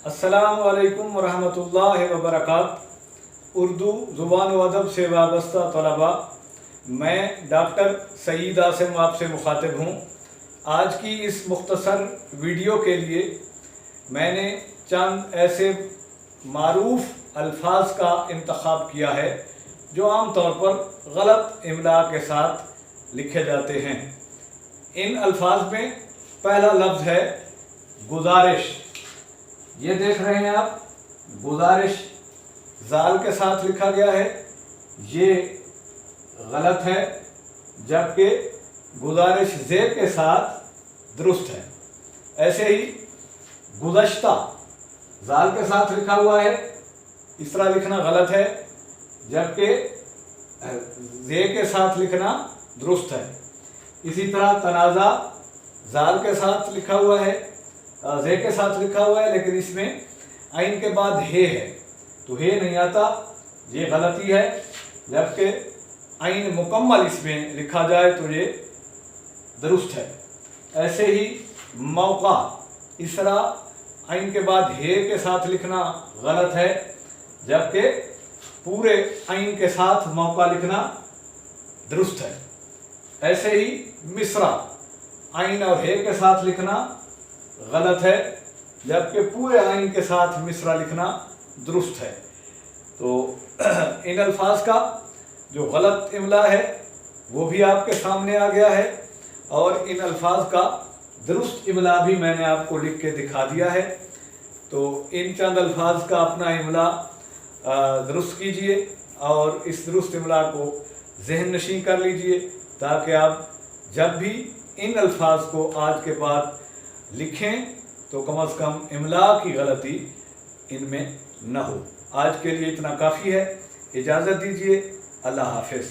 अस्सलामु अलैकुम वरहमतुल्लाहि वबरकात। उर्दू ज़ुबान व अदब से वाबस्ता तलबा, मैं डॉक्टर सईद आसिम आपसे मुखातिब हूँ। आज की इस मुख्तसर वीडियो के लिए मैंने चंद ऐसे मारूफ अल्फाज का इंतखाब किया है जो आम तौर पर गलत इमला के साथ लिखे जाते हैं। इन अल्फाज में पहला लफ्ज़ है गुजारिश। ये देख रहे हैं आप, गुजारिश जाल के साथ लिखा गया है, ये गलत है, जबकि गुजारिश ज़ेर के साथ दुरुस्त है। ऐसे ही गुज़श्ता जाल के साथ लिखा हुआ है, इस तरह लिखना गलत है, जबकि ज़े के साथ लिखना दुरुस्त है। इसी तरह तनाज़ा जाल के साथ लिखा हुआ है, ज़े के साथ लिखा हुआ है, लेकिन इसमें आइन के बाद हे है, तो हे नहीं आता, ये गलती है। जबकि आइन मुकम्मल इसमें लिखा जाए तो ये दुरुस्त है। ऐसे ही मौका, इस तरह आइन के बाद हे के साथ लिखना गलत है, जबकि पूरे आइन के साथ मौका लिखना दुरुस्त है। ऐसे ही मिसरा, आइन और हे के साथ लिखना गलत है, जबकि पूरे आइन के साथ मिसरा लिखना दुरुस्त है। तो इन अल्फाज का जो गलत इमला है वो भी आपके सामने आ गया है, और इन अल्फाज का दुरुस्त इमला भी मैंने आपको लिख के दिखा दिया है। तो इन चंद अल्फाज का अपना इमला दुरुस्त कीजिए और इस दुरुस्त इमला को ज़हन नशीं कर लीजिए, ताकि आप जब भी इन अल्फाज को आज के बाद लिखें तो कम से कम इमला की गलती इनमें न हो। आज के लिए इतना काफ़ी है, इजाज़त दीजिए। अल्लाह हाफ़िज़।